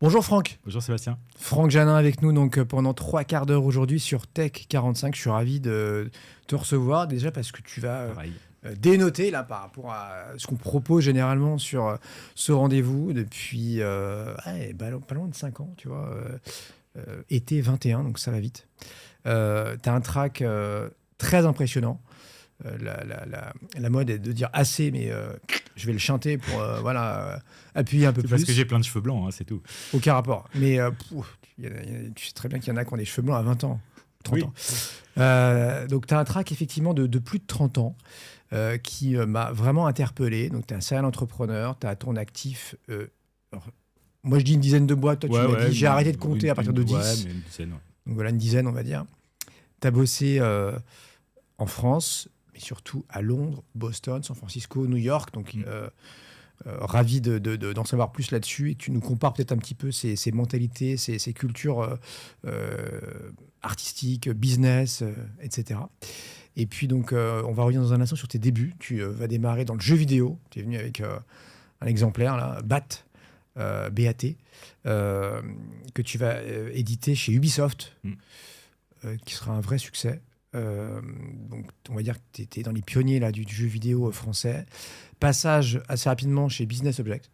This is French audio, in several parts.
Bonjour Franck. Bonjour Sébastien. Franck Janin avec nous donc pendant 3 quarts d'heure aujourd'hui sur Tech 45. Je suis ravi de te recevoir déjà parce que tu vas dénoter là par rapport à ce qu'on propose généralement sur ce rendez-vous depuis pas loin de 5 ans, tu vois. Été 21, donc ça va vite. Tu as un track très impressionnant. La mode est de dire assez, mais je vais le chanter pour appuyer un peu c'est plus. parce que j'ai plein de cheveux blancs, hein, c'est tout. Aucun rapport. Mais tu sais très bien qu'il y en a qui ont des cheveux blancs à 20 ans, 30 ans. Donc tu as un track effectivement de plus de 30 ans qui m'a vraiment interpellé. Donc tu es un serial entrepreneur, tu as à ton actif... moi je dis une dizaine de boîtes, toi tu m'as dit j'ai arrêté de compter à partir de 10. Ouais, mais une dizaine, ouais. Donc voilà, une dizaine on va dire. Tu as bossé en France, mais surtout à Londres, Boston, San Francisco, New York. Donc, ravi d'en savoir plus là-dessus. Et tu nous compares peut-être un petit peu ces mentalités, ces cultures artistiques, business, etc. Et puis, donc, on va revenir dans un instant sur tes débuts. Tu vas démarrer dans le jeu vidéo. Tu es venu avec un exemplaire, là, BAT, que tu vas éditer chez Ubisoft, qui sera un vrai succès. Donc, on va dire que tu étais dans les pionniers là, du jeu vidéo français. Passage assez rapidement chez Business Object.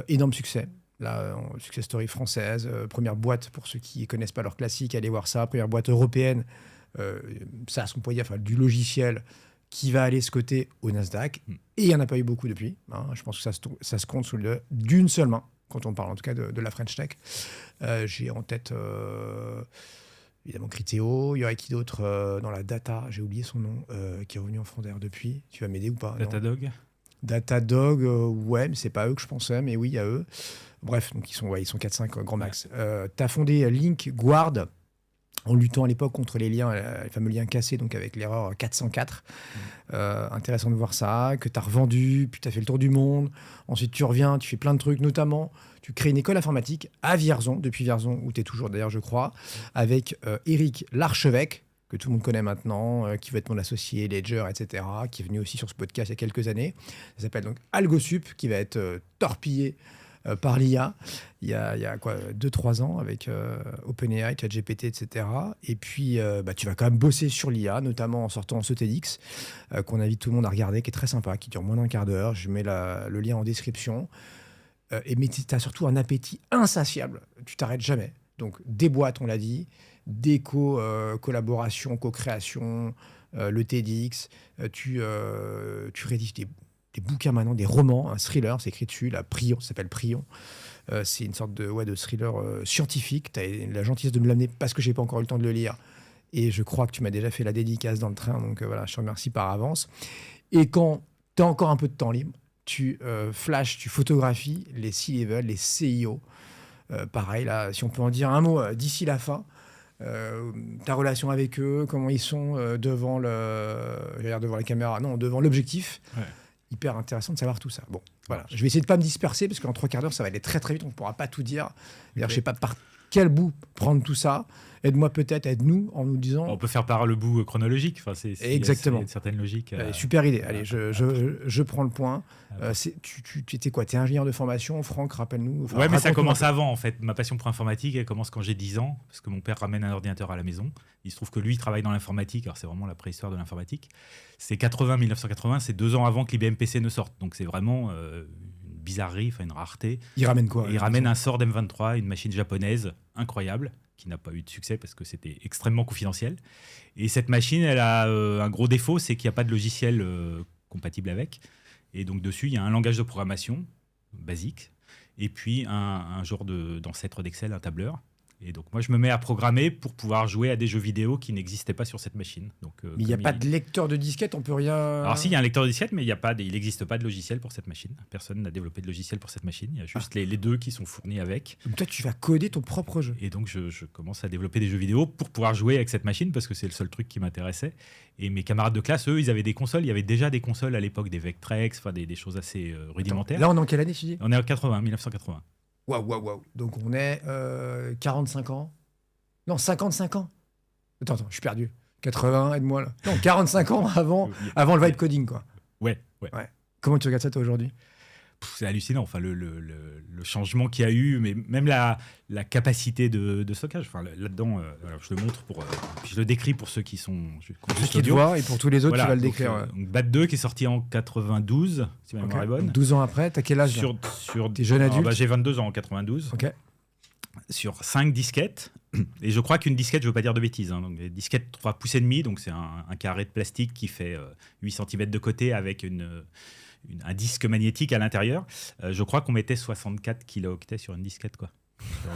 Énorme succès. Là, success story française. Première boîte, pour ceux qui ne connaissent pas leur classique, allez voir ça. Première boîte européenne. Ça, on pourrait dire du logiciel qui va aller se coter au Nasdaq. Et il n'y en a pas eu beaucoup depuis. Hein. Je pense que ça se compte d'une seule main, quand on parle en tout cas de la French Tech. J'ai en tête... évidemment, Criteo. Il y aurait qui d'autre dans la data, j'ai oublié son nom, qui est revenu en front d'air depuis. Tu vas m'aider ou pas? Datadog, ouais, mais c'est pas eux que je pensais, mais oui, il y a eux. Bref, donc ils sont 4-5 grand max. Tu as fondé Link Guard en luttant à l'époque contre les fameux liens cassés, donc avec l'erreur 404. Intéressant de voir ça, que tu as revendu, puis tu as fait le tour du monde. Ensuite, tu reviens, tu fais plein de trucs, notamment... Tu crées une école informatique à Vierzon, depuis Vierzon, où tu es toujours d'ailleurs, je crois, avec Éric Larchevêque, que tout le monde connaît maintenant, qui va être mon associé, Ledger, etc., qui est venu aussi sur ce podcast il y a quelques années. Ça s'appelle donc AlgoSup, qui va être torpillé par l'IA il y a 2-3 ans avec OpenAI, ChatGPT, etc. Et puis, tu vas quand même bosser sur l'IA, notamment en sortant ce TEDx, qu'on invite tout le monde à regarder, qui est très sympa, qui dure moins d'un quart d'heure. Je mets le lien en description. Mais tu as surtout un appétit insatiable. Tu t'arrêtes jamais. Donc, des boîtes, on l'a dit, des collaborations, co-créations, le TEDx. Tu rédiges des bouquins maintenant, des romans, un thriller, c'est écrit dessus, Prion, ça s'appelle Prion. C'est une sorte de thriller scientifique. Tu as la gentillesse de me l'amener parce que je n'ai pas encore eu le temps de le lire. Et je crois que tu m'as déjà fait la dédicace dans le train. Donc voilà, je te remercie par avance. Et quand tu as encore un peu de temps libre, tu flashes, tu photographies les C-level, les CIO. Pareil, là, si on peut en dire un mot d'ici la fin, ta relation avec eux, comment ils sont devant la caméra, non, devant l'objectif. Ouais. Hyper intéressant de savoir tout ça. Bon, voilà. Je vais essayer de ne pas me disperser parce qu'en 3 quarts d'heure, ça va aller très très vite, on ne pourra pas tout dire. Okay. Je ne sais pas par quel bout prendre tout ça. Aide-moi peut-être, aide-nous en nous disant... On peut faire par le bout chronologique. Enfin, exactement. Il y a une certaine logique. Super idée. Allez, je prends le point. Tu étais quoi? Tu es ingénieur de formation, Franck, rappelle-nous. Ouais, mais ça commence avant, en fait. Ma passion pour l'informatique, elle commence quand j'ai 10 ans, parce que mon père ramène un ordinateur à la maison. Il se trouve que lui, il travaille dans l'informatique. Alors, c'est vraiment la préhistoire de l'informatique. C'est 1980, c'est 2 ans avant que l'IBM PC ne sorte. Donc, c'est vraiment... une bizarrerie, une rareté. Il ramène quoi? Il ramène un SWORD M23, une machine japonaise incroyable, qui n'a pas eu de succès parce que c'était extrêmement confidentiel. Et cette machine, elle a un gros défaut, c'est qu'il n'y a pas de logiciel compatible avec. Et donc dessus, il y a un langage de programmation basique, et puis un genre d'ancêtre d'Excel, un tableur. Et donc moi, je me mets à programmer pour pouvoir jouer à des jeux vidéo qui n'existaient pas sur cette machine. Donc, mais il n'y a pas de lecteur de disquette, on peut rien... Alors si, il y a un lecteur de disquette, mais il n'existe pas de logiciel pour cette machine. Personne n'a développé de logiciel pour cette machine. Il y a juste les deux qui sont fournis avec. Donc toi, tu vas coder ton propre jeu. Et donc je commence à développer des jeux vidéo pour pouvoir jouer avec cette machine, parce que c'est le seul truc qui m'intéressait. Et mes camarades de classe, eux, ils avaient des consoles. Il y avait déjà des consoles à l'époque, des Vectrex, des choses assez rudimentaires. Là, on est en quelle année, tu dis? On est en 1980. Waouh. Donc on est 45 ans. Non, 55 ans. Attends, je suis perdu. 80, aide-moi là. Non, 45 ans avant le vibe coding, quoi. Ouais. Comment tu regardes ça, toi, aujourd'hui? C'est hallucinant, enfin, le changement qu'il y a eu, mais même la capacité de stockage. Enfin, là-dedans, alors, je le montre, puis je le décris pour ceux qui sont pour ceux qui te voient, et pour tous les autres, voilà, tu vas le décrire. donc Bat 2 qui est sorti en 92, si ma mémoire est bonne. Donc 12 ans après, t'as quel âge? T'es jeune adulte? J'ai 22 ans en 92. Ok. Sur 5 disquettes. Et je crois qu'une disquette, je ne veux pas dire de bêtises, hein, donc des disquettes 3 pouces et demi, donc c'est un carré de plastique qui fait 8 cm de côté avec un disque magnétique à l'intérieur. Je crois qu'on mettait 64 kilooctets sur une disquette, quoi.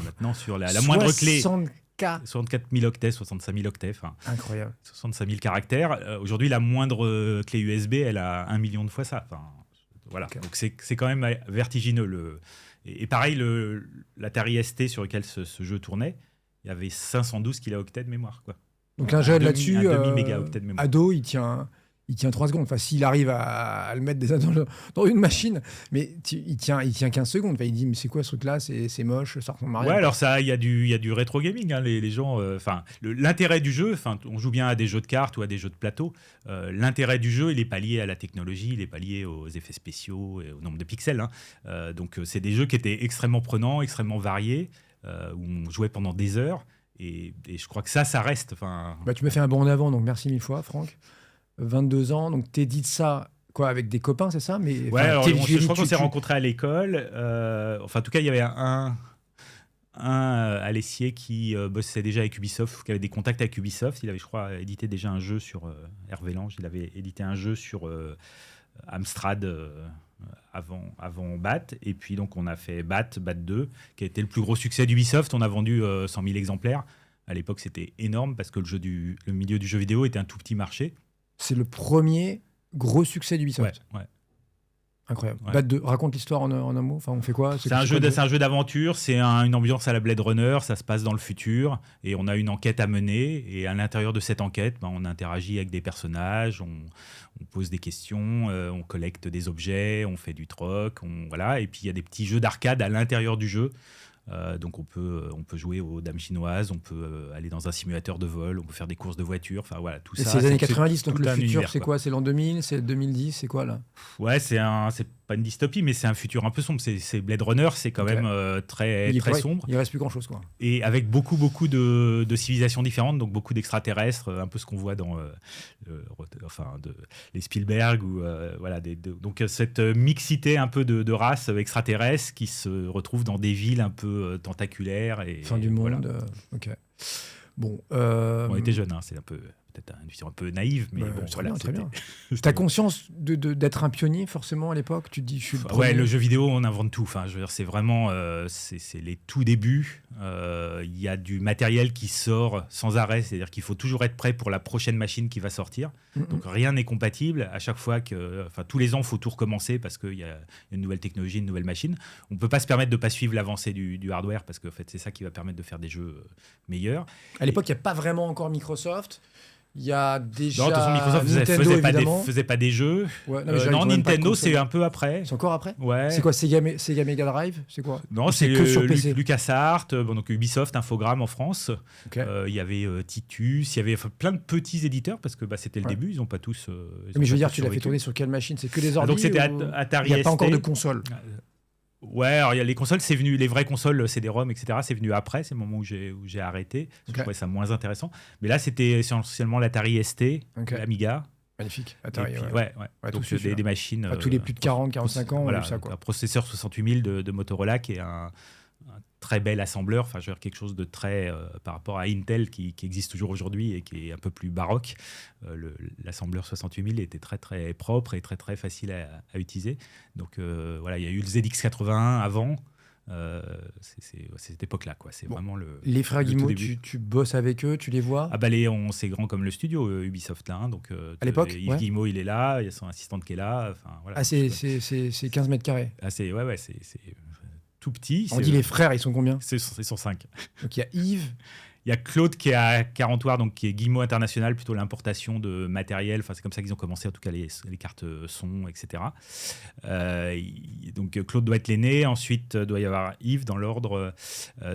Maintenant, sur la moindre clé. 64 000 octets, 65 000 octets. Incroyable. 65 000 caractères. Aujourd'hui, la moindre clé USB, elle a 1 million de fois ça. Voilà. Okay. Donc c'est quand même vertigineux. Et pareil, l'Atari ST sur lequel ce jeu tournait, il y avait 512 kilooctets de mémoire, quoi. Donc un jeu là-dessus, un demi-mégaoctet de mémoire. ado, il tient 3 secondes. Enfin, s'il arrive à le mettre déjà dans une machine, mais il tient 15 secondes. Enfin, il dit, mais c'est quoi ce truc-là? C'est moche, ça ressemble à rien. Ouais, alors il y a du rétro gaming. Hein, les gens, l'intérêt du jeu, on joue bien à des jeux de cartes ou à des jeux de plateau. L'intérêt du jeu, il n'est pas lié à la technologie, il n'est pas lié aux effets spéciaux et au nombre de pixels. Hein. Donc, c'est des jeux qui étaient extrêmement prenants, extrêmement variés, où on jouait pendant des heures. Et je crois que ça reste. Tu m'as fait un bond en avant, donc merci mille fois, Franck. 22 ans, donc t'édites ça quoi, avec des copains, c'est ça? Mais, ouais, alors, je crois qu'on s'est rencontrés à l'école. En tout cas, il y avait un à l'Essier qui bossait déjà avec Ubisoft, qui avait des contacts avec Ubisoft. Il avait, je crois, édité déjà un jeu sur Hervé Lange. Il avait édité un jeu sur Amstrad avant Bat. Et puis, donc, on a fait Bat 2, qui a été le plus gros succès d'Ubisoft. On a vendu 100 000 exemplaires. À l'époque, c'était énorme parce que le milieu du jeu vidéo était un tout petit marché. C'est le premier gros succès d'Ubisoft. Ouais. Incroyable. Ouais. Bat 2, raconte l'histoire en un mot. Enfin, on fait quoi? C'est un jeu d'aventure, c'est une ambiance à la Blade Runner, ça se passe dans le futur, et on a une enquête à mener, et à l'intérieur de cette enquête, on interagit avec des personnages, on pose des questions, on collecte des objets, on fait du troc, voilà, et puis il y a des petits jeux d'arcade à l'intérieur du jeu. Donc on peut jouer aux dames chinoises, on peut aller dans un simulateur de vol, on peut faire des courses de voitures, enfin voilà, tout ça. C'est les années 90, donc le futur, c'est quoi? C'est l'an 2000, c'est 2010, c'est quoi là? Ouais, c'est pas une dystopie, mais c'est un futur un peu sombre. C'est Blade Runner, c'est quand même très sombre. Il reste plus grand chose, quoi. Et avec beaucoup de civilisations différentes, donc beaucoup d'extraterrestres, un peu ce qu'on voit dans les Spielberg ou voilà. Donc cette mixité un peu de races extraterrestres qui se retrouvent dans des villes un peu tentaculaires et fin du monde. Voilà. Ok. Bon. On était jeunes, hein, c'est peut-être une vision un peu naïve, mais bon, voilà, très bien. T'as conscience d'être un pionnier forcément à l'époque? Tu te dis, je suis le premier. Ouais, le jeu vidéo, on invente tout. Enfin, je veux dire, c'est vraiment, c'est les tout débuts. Il y a du matériel qui sort sans arrêt, c'est-à-dire qu'il faut toujours être prêt pour la prochaine machine qui va sortir. Donc rien n'est compatible. À chaque fois tous les ans, il faut tout recommencer parce qu'il y a une nouvelle technologie, une nouvelle machine. On peut pas se permettre de pas suivre l'avancée du hardware parce que en fait, c'est ça qui va permettre de faire des jeux meilleurs. À l'époque, il n'y a pas vraiment encore Microsoft. Il y a déjà. Non, de toute façon, Microsoft faisait pas des jeux. Ouais, non, Nintendo, c'est un peu après. C'est encore après? Ouais. C'est quoi, Sega Mega Drive? C'est quoi? Non, c'est que sur PC. LucasArts, donc Ubisoft, Infogrames en France. Okay. Il y avait Titus, il y avait plein de petits éditeurs parce que c'était le début, ils n'ont pas tous. Mais je veux dire, tu l'as fait tourner sur quelle machine? C'est que les ordi? Donc c'était Atari ST. Il n'y a pas encore de console. Ouais, alors il y a les consoles, c'est venu, les vraies consoles, CD-ROM, etc. C'est venu après, c'est le moment où j'ai arrêté. Je trouvais ça moins intéressant. Mais là, c'était essentiellement l'Atari ST, l'Amiga. Magnifique, Atari. Puis, ouais. Donc des machines. Tous les plus de 40, 45 ans, voilà, on a eu ça, quoi. Un processeur 68000 de Motorola qui est un très bel assembleur, enfin je veux dire quelque chose de très par rapport à Intel qui existe toujours aujourd'hui et qui est un peu plus baroque. L'assembleur 68000 était très très propre et très très facile à utiliser. Donc voilà, il y a eu le ZX81 avant. C'est cette époque-là, quoi. C'est vraiment les frères Guillemot, tu bosses avec eux, tu les vois? Ah bah c'est grand comme le studio Ubisoft là, hein, donc à l'époque, Yves Guillemot il est là, il y a son assistante qui est là. Enfin voilà. Ah c'est 15 mètres carrés. Ah c'est c'est tout petit. On dit les frères, ils sont combien? Ils sont 5. Donc il y a Yves. Il y a Claude qui est à Carentoire, donc qui est Guillemot International, plutôt l'importation de matériel. Enfin, c'est comme ça qu'ils ont commencé, en tout cas, les cartes son, etc. Donc Claude doit être l'aîné. Ensuite, doit y avoir Yves dans l'ordre.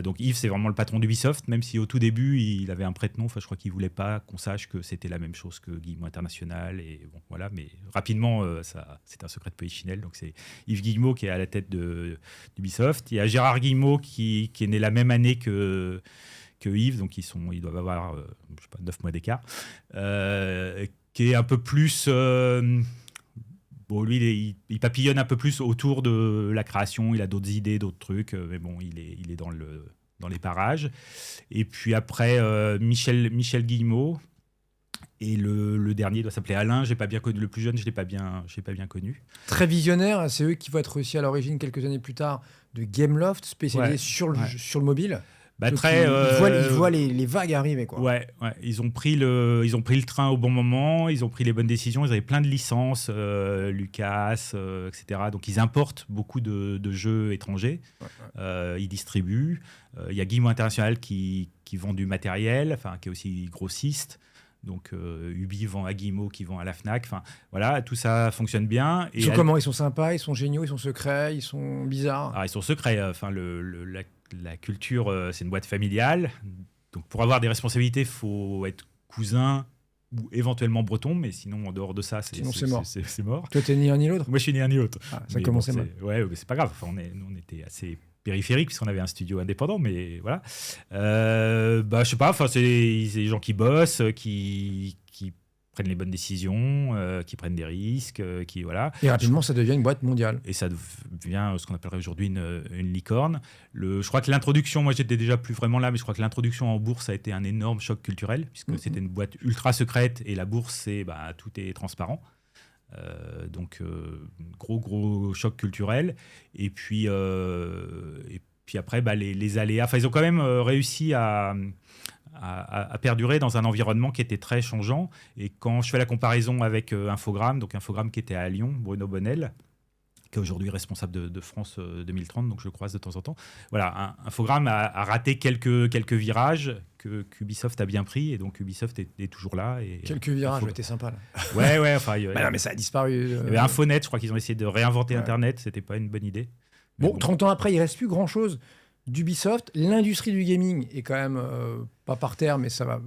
Donc Yves, c'est vraiment le patron d'Ubisoft, même si au tout début, il avait un prête-nom. Enfin, je crois qu'il voulait pas qu'on sache que c'était la même chose que Guillemot International. Et bon, voilà. Mais rapidement, c'est un secret de polichinelle. Donc c'est Yves Guillemot qui est à la tête d'Ubisoft. Il y a Gérard Guillemot qui est né la même année que Yves, donc ils doivent avoir je sais pas, 9 mois d'écart, qui est un peu plus... bon, lui, il papillonne un peu plus autour de la création, il a d'autres idées, d'autres trucs, mais bon, il est dans les parages. Et puis après, Michel Guillemot, et le dernier doit s'appeler Alain, j'ai pas bien connu, le plus jeune, je l'ai pas bien connu. Très visionnaire, c'est eux qui vont être aussi à l'origine, quelques années plus tard, de Gameloft, spécialisé sur le mobile. Bah, donc ils voient les vagues arriver, quoi. Ouais, ils ont pris le train au bon moment, ils ont pris les bonnes décisions, ils avaient plein de licences, Lucas, etc. Donc ils importent beaucoup de jeux étrangers, ils distribuent. Il y a Guillemot International qui vend du matériel, enfin qui est aussi grossiste. Donc Ubi vend à Guillemot qui vend à la Fnac. Enfin voilà, tout ça fonctionne bien. Ils sont comment ? Ils sont sympas, ils sont géniaux, ils sont secrets, ils sont bizarres. Ils sont secrets. Enfin la culture, c'est une boîte familiale. Donc pour avoir des responsabilités, il faut être cousin ou éventuellement breton, mais sinon en dehors de ça, c'est mort. C'est mort. Toi, t'es ni un ni l'autre ? Moi, je suis ni un ni l'autre. Ça commençait mal. Ouais, mais c'est pas grave. Enfin, on était assez périphérique puisqu'on avait un studio indépendant, mais voilà. Je sais pas, enfin c'est des gens qui bossent, qui prennent les bonnes décisions, qui prennent des risques, qui voilà. Et rapidement, ça devient une boîte mondiale. Et ça devient ce qu'on appellerait aujourd'hui une licorne. Je crois que l'introduction, moi j'étais déjà plus vraiment là, mais je crois que l'introduction en bourse a été un énorme choc culturel puisque c'était une boîte ultra secrète et la bourse, c'est tout est transparent. Donc gros choc culturel et puis après les aléas, enfin ils ont quand même réussi à perdurer dans un environnement qui était très changeant. Et quand je fais la comparaison avec Infogrames, donc Infogrames qui était à Lyon, Bruno Bonnel, qui est aujourd'hui responsable de France 2030, donc je le croise de temps en temps. Voilà, Infogrames a raté quelques virages qu'Ubisoft a bien pris, et donc Ubisoft est toujours là. Et quelques virages, c'était sympa là. Ouais, enfin... non, mais ça a disparu. Il y avait Infonet, je crois qu'ils ont essayé de réinventer Internet, c'était pas une bonne idée. Bon, 30 ans après, il reste plus grand-chose d'Ubisoft. L'industrie du gaming est quand même pas par terre, mais ça va...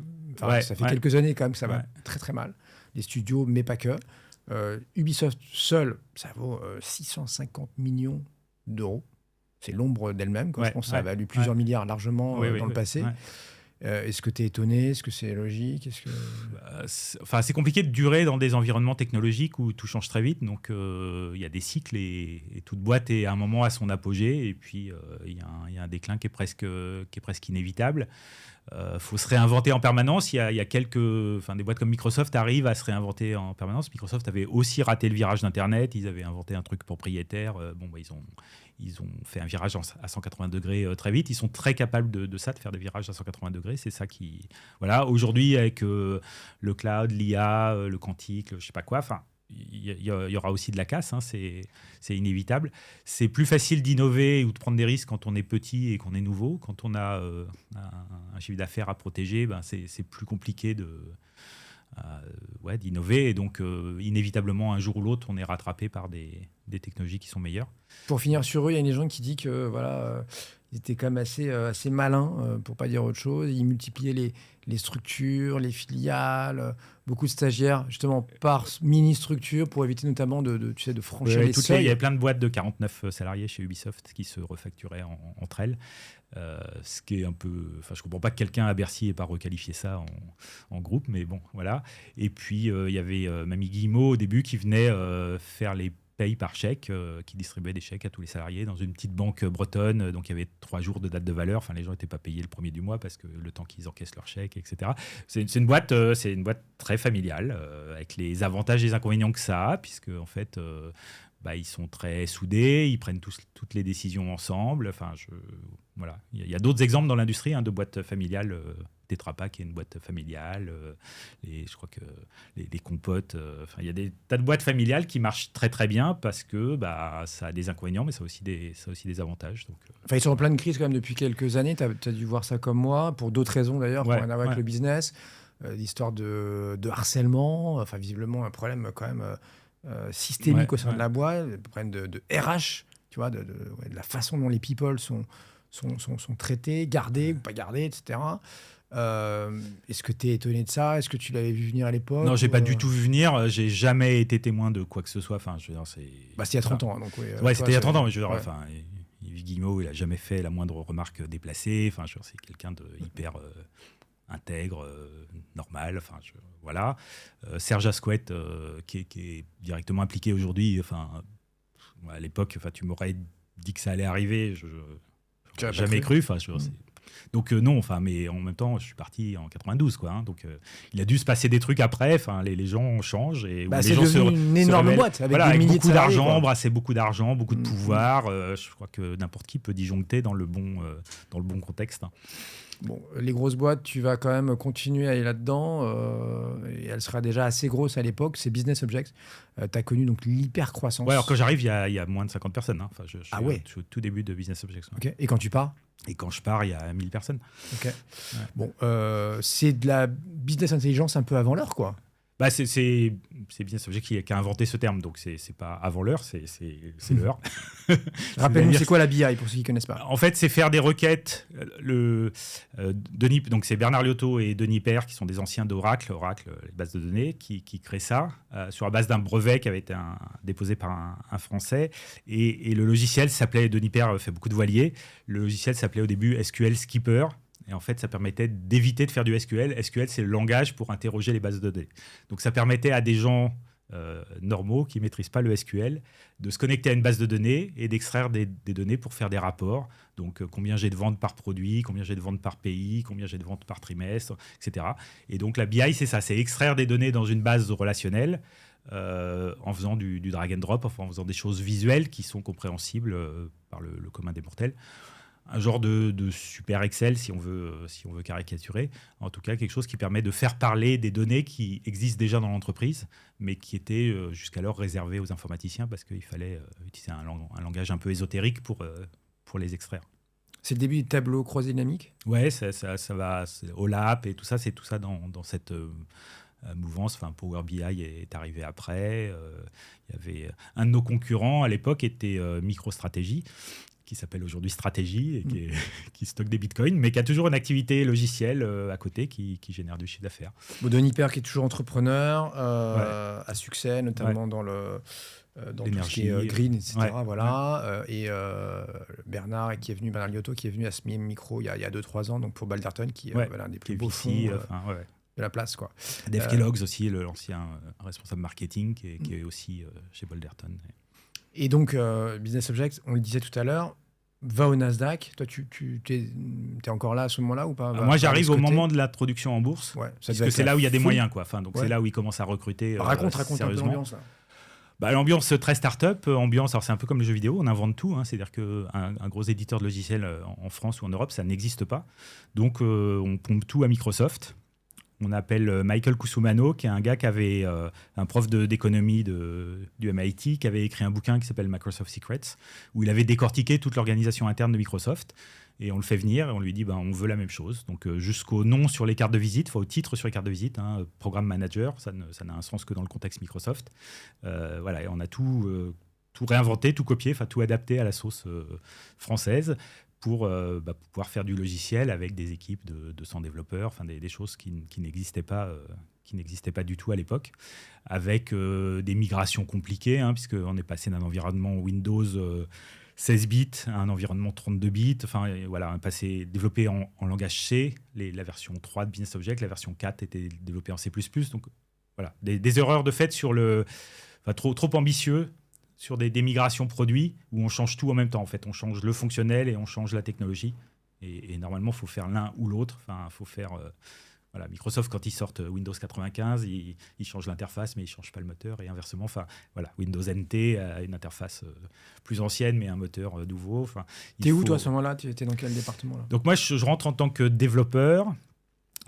ça fait quelques années quand même que ça va très très mal. Les studios, mais pas que. Ubisoft seul, ça vaut 650 millions d'euros. C'est l'ombre d'elle-même. Je pense que ça a valu plusieurs milliards largement dans le passé. Est-ce que tu es étonné ? Est-ce que c'est logique ? C'est compliqué de durer dans des environnements technologiques où tout change très vite. Donc, il y a des cycles et toute boîte est à un moment à son apogée. Et puis, il y a un déclin qui est presque inévitable. Faut se réinventer en permanence. Il y a des boîtes comme Microsoft arrivent à se réinventer en permanence. Microsoft avait aussi raté le virage d'Internet. Ils avaient inventé un truc propriétaire. Ils ont fait un virage à 180 degrés très vite. Ils sont très capables de ça, de faire des virages à 180 degrés. C'est ça qui... Voilà, aujourd'hui, avec le cloud, l'IA, le quantique, je ne sais pas quoi, il y aura aussi de la casse, c'est inévitable. C'est plus facile d'innover ou de prendre des risques quand on est petit et qu'on est nouveau. Quand on a un chiffre d'affaires à protéger, c'est plus compliqué d'innover. Et donc, inévitablement, un jour ou l'autre, on est rattrapé par des technologies qui sont meilleures. Pour finir sur eux, il y a une légende qui dit que ils étaient quand même assez malins, pour pas dire autre chose. Ils multipliaient les structures, les filiales, beaucoup de stagiaires, justement par mini-structure, pour éviter notamment de franchir les seuils. Il y avait plein de boîtes de 49 salariés chez Ubisoft qui se refacturaient entre elles. Ce qui est un peu... je comprends pas que quelqu'un à Bercy n'ait pas requalifié ça en groupe, mais bon, voilà. Et puis, il y avait Mamie Guillemot au début qui venait faire les payes par chèque, qui distribuait des chèques à tous les salariés dans une petite banque bretonne. Donc, il y avait 3 jours de date de valeur. Enfin, les gens n'étaient pas payés le premier du mois parce que le temps qu'ils encaissent leurs chèques, etc. C'est une boîte très familiale, avec les avantages et les inconvénients que ça a, puisque, en fait... ils sont très soudés, ils prennent toutes les décisions ensemble. Voilà. Il y a d'autres exemples dans l'industrie de boîtes familiales Tetra Pak, qui est une boîte familiale. Je crois que les compotes. Il y a des tas de boîtes familiales qui marchent très très bien parce que ça a des inconvénients, mais ça a aussi des avantages. Donc, Enfin, ils sont en pleine crise quand même depuis quelques années. Tu as dû voir ça comme moi, pour d'autres raisons d'ailleurs, pour rien à voir avec le business. L'histoire de harcèlement, enfin visiblement un problème quand même systémique au sein de la boîte, un problème de RH, tu vois, de la façon dont les people sont traités, gardés ou pas gardés, etc. Est-ce que tu es étonné de ça? Est-ce que tu l'avais vu venir à l'époque? Non, j'ai pas du tout vu venir. J'ai jamais été témoin de quoi que ce soit. Enfin, je veux dire, c'était il y a 30 ans. Donc, c'était il y a 30 ans. Mais je veux dire, Yves Guillemot, il a jamais fait la moindre remarque déplacée. Enfin, c'est quelqu'un de hyper intègre, normal. Enfin, voilà. Serge Asquette, qui est directement impliqué aujourd'hui. Enfin, à l'époque, tu m'aurais dit que ça allait arriver. Je n'aurais jamais cru. Enfin, donc non, mais en même temps, je suis parti en 92, quoi. Hein, donc il a dû se passer des trucs après. Enfin, les gens changent et c'est les gens devenu une énorme boîte avec beaucoup d'argent, brasser beaucoup d'argent, beaucoup de pouvoir. Je crois que n'importe qui peut disjoncter dans le bon contexte. Hein. Bon, les grosses boîtes, tu vas quand même continuer à aller là-dedans. Et elle sera déjà assez grosse à l'époque. C'est Business Objects. Tu as connu donc l'hyper-croissance. Ouais, alors quand j'arrive, il y a moins de 50 personnes. Hein. Enfin, je suis au tout début de Business Objects. Ouais. Okay. Et quand tu pars? Et quand je pars, il y a 1000 personnes. Ok. Ouais. Bon, c'est de la business intelligence un peu avant l'heure, quoi. C'est Business Objects qui a inventé ce terme, donc c'est pas avant l'heure, c'est l'heure. Rappelle-nous, c'est quoi la BI pour ceux qui ne connaissent pas? En fait, c'est faire des requêtes. Denis, donc c'est Bernard Liotto et Denis Père, qui sont des anciens d'Oracle, les bases de données, qui créent ça sur la base d'un brevet qui avait été déposé par un Français. Et le logiciel s'appelait, Denis Père fait beaucoup de voiliers, le logiciel s'appelait au début SQL Skipper. Et en fait, ça permettait d'éviter de faire du SQL. SQL, c'est le langage pour interroger les bases de données. Donc, ça permettait à des gens normaux qui ne maîtrisent pas le SQL de se connecter à une base de données et d'extraire des données pour faire des rapports. Donc, combien j'ai de ventes par produit, combien j'ai de ventes par pays, combien j'ai de ventes par trimestre, etc. Et donc, la BI, c'est ça, c'est extraire des données dans une base relationnelle en faisant du drag and drop, enfin, en faisant des choses visuelles qui sont compréhensibles par le commun des mortels. Un genre de super Excel, si on veut caricaturer. En tout cas, quelque chose qui permet de faire parler des données qui existent déjà dans l'entreprise, mais qui étaient jusqu'alors réservées aux informaticiens parce qu'il fallait utiliser un langage un peu ésotérique pour les extraire. C'est le début du tableau croisé dynamique? Ouais, ça va. OLAP et tout ça, c'est tout ça dans cette mouvance. Enfin, Power BI est arrivé après. Il y avait un de nos concurrents à l'époque était MicroStrategy, qui s'appelle aujourd'hui Stratégie et qui stocke des bitcoins, mais qui a toujours une activité logicielle à côté qui génère du chiffre d'affaires. Bon, Denis Père qui est toujours entrepreneur, à succès, notamment dans tout ce qui est green, etc. Voilà. Et Bernard Liotto qui est venu à ce même micro il y a 2-3 ans, donc pour Balderton, qui est l'un des plus beaux fonds de la place. Quoi. Dave Kellogg's aussi, l'ancien responsable marketing, qui est aussi chez Balderton. Et donc, Business Objects, on le disait tout à l'heure, va au Nasdaq. Toi, tu es encore là à ce moment-là ou pas? Moi, j'arrive au moment de l'introduction en bourse, parce que c'est là où il y a des moyens. Quoi. Enfin, donc c'est là où ils commencent à recruter raconte un peu l'ambiance. L'ambiance très start-up, alors c'est un peu comme le jeu vidéo, on invente tout. Hein, c'est-à-dire qu'un gros éditeur de logiciels en France ou en Europe, ça n'existe pas. Donc, on pompe tout à Microsoft. On appelle Michael Kusumano, qui est un gars qui avait un prof d'économie du MIT, qui avait écrit un bouquin qui s'appelle Microsoft Secrets, où il avait décortiqué toute l'organisation interne de Microsoft. Et on le fait venir et on lui dit on veut la même chose. Donc jusqu'au nom sur les cartes de visite, au titre sur les cartes de visite, programme manager, ça n'a un sens que dans le contexte Microsoft. Et on a tout réinventé, tout copié, tout adapté à la sauce française, pour pouvoir faire du logiciel avec des équipes de 200 développeurs, des choses qui n'existaient pas du tout à l'époque, avec des migrations compliquées, puisqu'on est passé d'un environnement Windows 16 bits à un environnement 32 bits, un passé développé en langage C, la version 3 de Business Objects, la version 4 était développée en C++, donc voilà, des erreurs de fait sur trop ambitieux, sur des migrations produits où on change tout en même temps. En fait, on change le fonctionnel et on change la technologie. Et normalement, il faut faire l'un ou l'autre. Faut faire... Microsoft, quand ils sortent Windows 95, ils changent l'interface, mais ils ne changent pas le moteur. Et inversement, Windows NT a une interface plus ancienne, mais un moteur nouveau. T'es où, toi, à ce moment-là? Tu étais dans quel département là? Donc moi, je rentre en tant que développeur.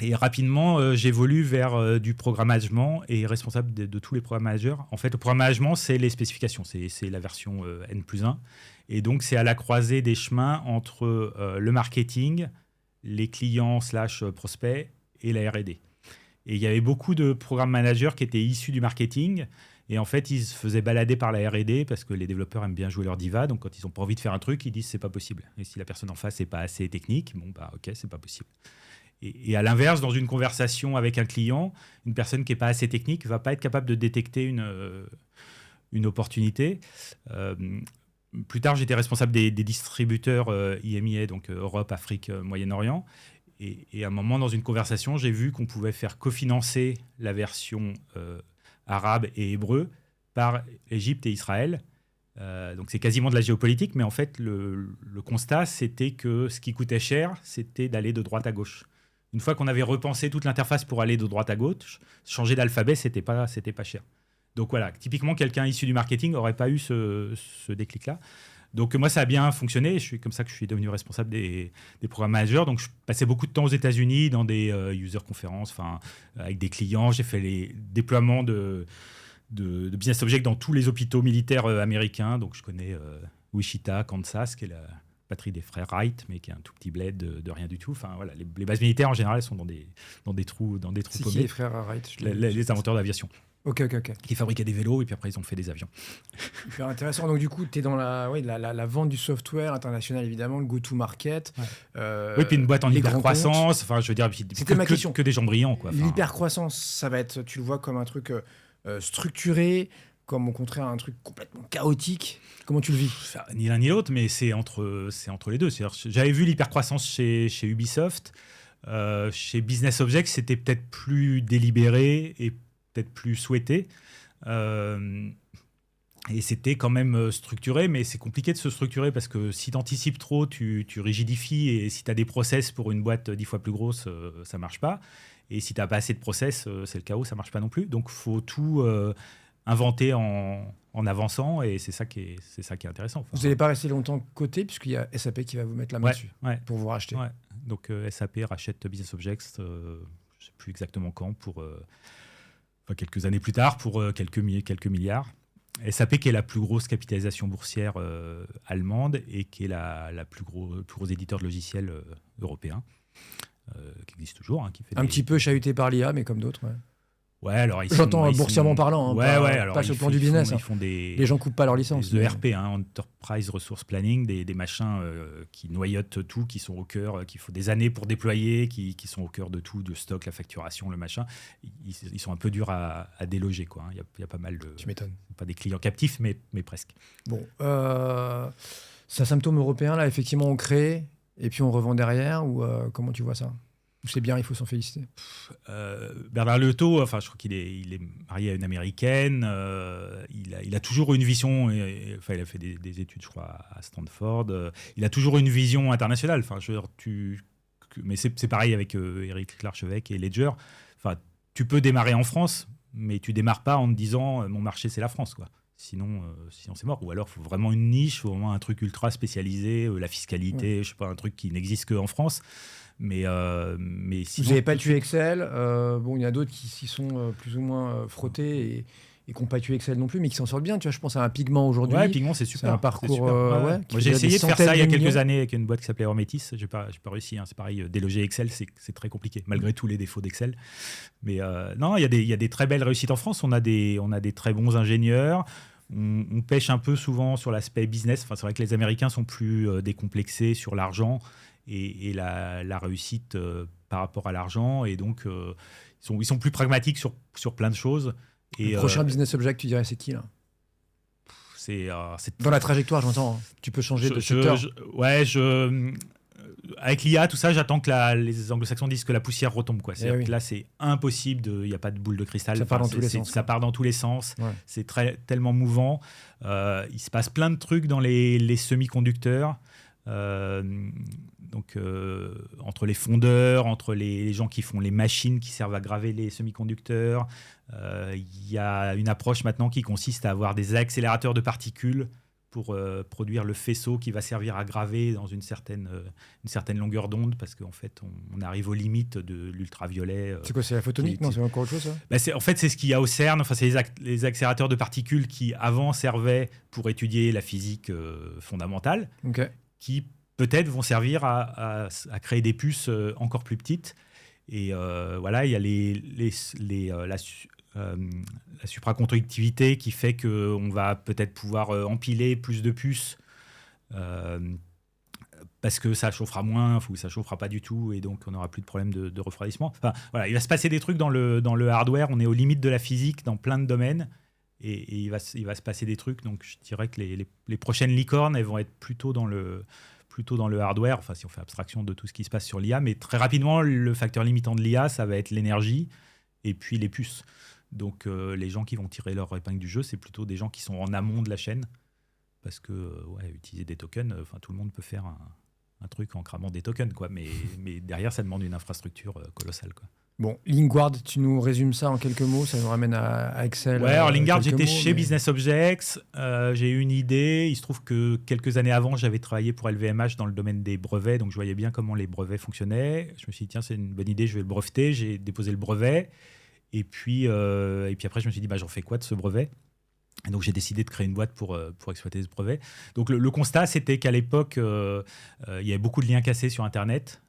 Et rapidement, j'évolue vers du programme management et responsable de tous les programmes managers. En fait, le programme management, c'est les spécifications, c'est la version N+1. Et donc, c'est à la croisée des chemins entre le marketing, les clients / prospects et la R&D. Et il y avait beaucoup de programmes managers qui étaient issus du marketing. Et en fait, ils se faisaient balader par la R&D parce que les développeurs aiment bien jouer leur diva. Donc, quand ils n'ont pas envie de faire un truc, ils disent c'est pas possible. Et si la personne en face n'est pas assez technique, bon, bah, ok, c'est pas possible. Et à l'inverse, dans une conversation avec un client, une personne qui n'est pas assez technique ne va pas être capable de détecter une opportunité. Plus tard, j'étais responsable des distributeurs IMIA, donc Europe, Afrique, Moyen-Orient. Et à un moment, dans une conversation, j'ai vu qu'on pouvait faire cofinancer la version arabe et hébreu par Égypte et Israël. Donc c'est quasiment de la géopolitique, mais en fait, le constat, c'était que ce qui coûtait cher, c'était d'aller de droite à gauche. Une fois qu'on avait repensé toute l'interface pour aller de droite à gauche, changer d'alphabet, c'était pas cher. Donc voilà, typiquement, quelqu'un issu du marketing n'aurait pas eu ce déclic-là. Donc moi, ça a bien fonctionné. C'est comme ça que je suis devenu responsable des programmes managers. Donc je passais beaucoup de temps aux États-Unis dans des user conférences, avec des clients. J'ai fait les déploiements de business objects dans tous les hôpitaux militaires américains. Donc je connais Wichita, Kansas, qui est la patrie des frères Wright, mais qui est un tout petit bled de rien du tout. Enfin voilà, les bases militaires en général sont dans des trous paumés. C'est qui les frères Wright? Les inventeurs d'aviation. Ok. Qui fabriquaient des vélos et puis après ils ont fait des avions. Hyper intéressant. Donc du coup, tu es dans la vente du software international, évidemment, le go-to-market. Ouais. Oui, puis une boîte en hyper-croissance. Enfin, je veux dire, c'était ma question. Que des gens brillants. L'hyper-croissance, ça va être, tu le vois comme un truc structuré, comme au contraire un truc complètement chaotique. Comment tu le vis? Ni l'un ni l'autre, mais c'est entre les deux. J'avais vu l'hyper-croissance chez Ubisoft. Chez Business Objects, c'était peut-être plus délibéré et peut-être plus souhaité. Et c'était quand même structuré, mais c'est compliqué de se structurer parce que si tu anticipes trop, tu rigidifies, et si tu as des process pour une boîte 10 fois plus grosse, ça ne marche pas. Et si tu n'as pas assez de process, c'est le chaos, ça ne marche pas non plus. Donc, il faut tout inventer en avançant, et c'est ça qui est intéressant. Vous n'allez pas rester longtemps côté, puisqu'il y a SAP qui va vous mettre la main dessus pour vous racheter. Ouais. Donc, SAP rachète Business Objects, je ne sais plus exactement quand, pour... quelques années plus tard, pour quelques milliards. SAP, qui est la plus grosse capitalisation boursière allemande et qui est la plus gros éditeur de logiciels européen, qui existe toujours. Qui fait petit peu chahuté par l'IA, mais comme d'autres. Ouais, alors j'entends boursièrement parlant, pas sur le plan du business. Les gens coupent pas leur licence. Des ERP, Enterprise Resource Planning, des machins qui noyautent tout, qui sont au cœur, qu'il faut des années pour déployer, qui sont au cœur de tout, de stock, la facturation, le machin. Ils sont un peu durs à déloger, quoi. Il y a pas mal de... Tu m'étonnes. Pas des clients captifs, mais presque. Bon, c'est un symptôme européen, là, effectivement, on crée et puis on revend derrière, ou comment tu vois ça? C'est bien, il faut s'en féliciter. Bernard Liautaud, je crois qu'il est marié à une Américaine. Il a toujours une vision. Il a fait des études, je crois, à Stanford. Il a toujours une vision internationale. Mais c'est pareil avec Éric Larchevêque et Ledger. Tu peux démarrer en France, mais tu démarres pas en te disant mon marché c'est la France, quoi. Sinon c'est mort. Ou alors il faut vraiment une niche, il faut vraiment un truc ultra spécialisé, la fiscalité, je sais pas, un truc qui n'existe qu'en France. Mais sinon, vous n'avez pas tué Excel. Il y en a d'autres qui s'y sont plus ou moins frottés et qui n'ont pas tué Excel non plus, mais qui s'en sortent bien. Tu vois, je pense à un Pigment aujourd'hui. Ouais, Pigment, c'est super. C'est un parcours. Moi, j'ai essayé de faire ça il y a quelques années avec une boîte qui s'appelait Hormetis. J'ai pas réussi. C'est pareil, déloger Excel, c'est très compliqué, malgré tous les défauts d'Excel. Mais non, il y a des très belles réussites en France. On a des très bons ingénieurs. On pêche un peu souvent sur l'aspect business. C'est vrai que les Américains sont plus décomplexés sur l'argent et la réussite par rapport à l'argent. Et donc, ils sont plus pragmatiques sur plein de choses. Et le prochain business object, tu dirais, c'est qui, là? C'est dans la trajectoire, j'entends. Tu peux changer de secteur. Avec l'IA, tout ça, j'attends que les anglo-saxons disent que la poussière retombe, quoi. Oui. Là, c'est impossible. Il n'y a pas de boule de cristal. Ça part dans tous les sens. Ça part dans tous les sens. Ouais. C'est tellement mouvant. Il se passe plein de trucs dans les semi-conducteurs. Donc, entre les fondeurs, entre les gens qui font les machines qui servent à graver les il y a une approche maintenant qui consiste à avoir des accélérateurs de particules pour produire le faisceau qui va servir à graver dans une certaine longueur d'onde, parce qu'en fait, on arrive aux limites de l'ultraviolet. C'est quoi, c'est la photonique? Non, c'est encore autre chose, ça? En fait, c'est ce qu'il y a au CERN. Enfin, c'est les accélérateurs de particules qui, avant, servaient pour étudier la physique fondamentale, qui peut-être vont servir à créer des puces encore plus petites. Et voilà, il y a la supraconductivité qui fait qu'on va peut-être pouvoir empiler plus de puces parce que ça chauffera moins ou ça chauffera pas du tout, et donc on n'aura plus de problème de refroidissement. Enfin, voilà, il va se passer des trucs dans le hardware. On est aux limites de la physique dans plein de domaines, et il va se passer des trucs. Donc je dirais que les prochaines licornes, elles vont être plutôt dans le hardware, enfin si on fait abstraction de tout ce qui se passe sur l'IA, mais très rapidement, le facteur limitant de l'IA, ça va être l'énergie et puis les puces. Donc les gens qui vont tirer leur épingle du jeu, c'est plutôt des gens qui sont en amont de la chaîne, parce que utiliser des tokens, tout le monde peut faire un truc en cramant des tokens, quoi, mais derrière, ça demande une infrastructure colossale, quoi. Bon, Lingard, tu nous résumes ça en quelques mots, ça nous ramène à Excel. Ouais, alors Lingard, j'étais chez Business Objects, j'ai eu une idée. Il se trouve que quelques années avant, j'avais travaillé pour LVMH dans le domaine des brevets, donc je voyais bien comment les brevets fonctionnaient. Je me suis dit, tiens, c'est une bonne idée, je vais le breveter. J'ai déposé le brevet, et puis après, je me suis dit, j'en fais quoi de ce brevet? Et donc j'ai décidé de créer une boîte pour exploiter ce brevet. Donc le constat, c'était qu'à l'époque, il y avait beaucoup de liens cassés sur Internet.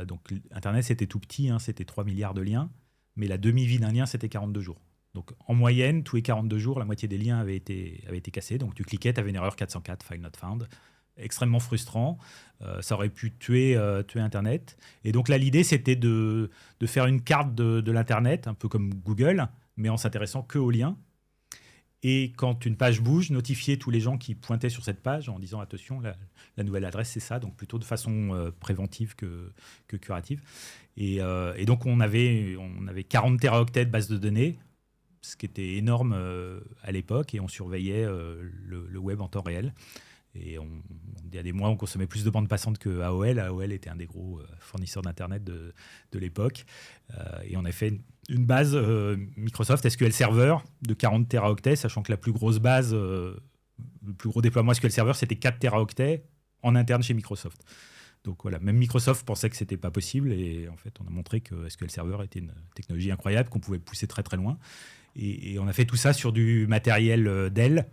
Donc Internet, c'était tout petit, c'était 3 milliards de liens, mais la demi-vie d'un lien, c'était 42 jours. Donc en moyenne, tous les 42 jours, la moitié des liens avaient été cassés. Donc tu cliquais, tu avais une erreur 404, file not found. Extrêmement frustrant. Ça aurait pu tuer Internet. Et donc là, l'idée, c'était de faire une carte de l'Internet, un peu comme Google, mais en s'intéressant que aux liens. Et quand une page bouge, notifier tous les gens qui pointaient sur cette page en disant attention, la nouvelle adresse, c'est ça. Donc plutôt de façon préventive que curative. Et donc on avait 40 téraoctets de base de données, ce qui était énorme à l'époque, et on surveillait le web en temps réel. Et il y a des mois, on consommait plus de bandes passantes que AOL. AOL était un des gros fournisseurs d'Internet de l'époque. Et on a fait une base Microsoft SQL Server de 40 téraoctets, sachant que la plus grosse base, le plus gros déploiement SQL Server, c'était 4 téraoctets en interne chez Microsoft. Donc voilà, même Microsoft pensait que ce n'était pas possible. Et en fait, on a montré que SQL Server était une technologie incroyable, qu'on pouvait pousser très très loin. Et on a fait tout ça sur du matériel Dell.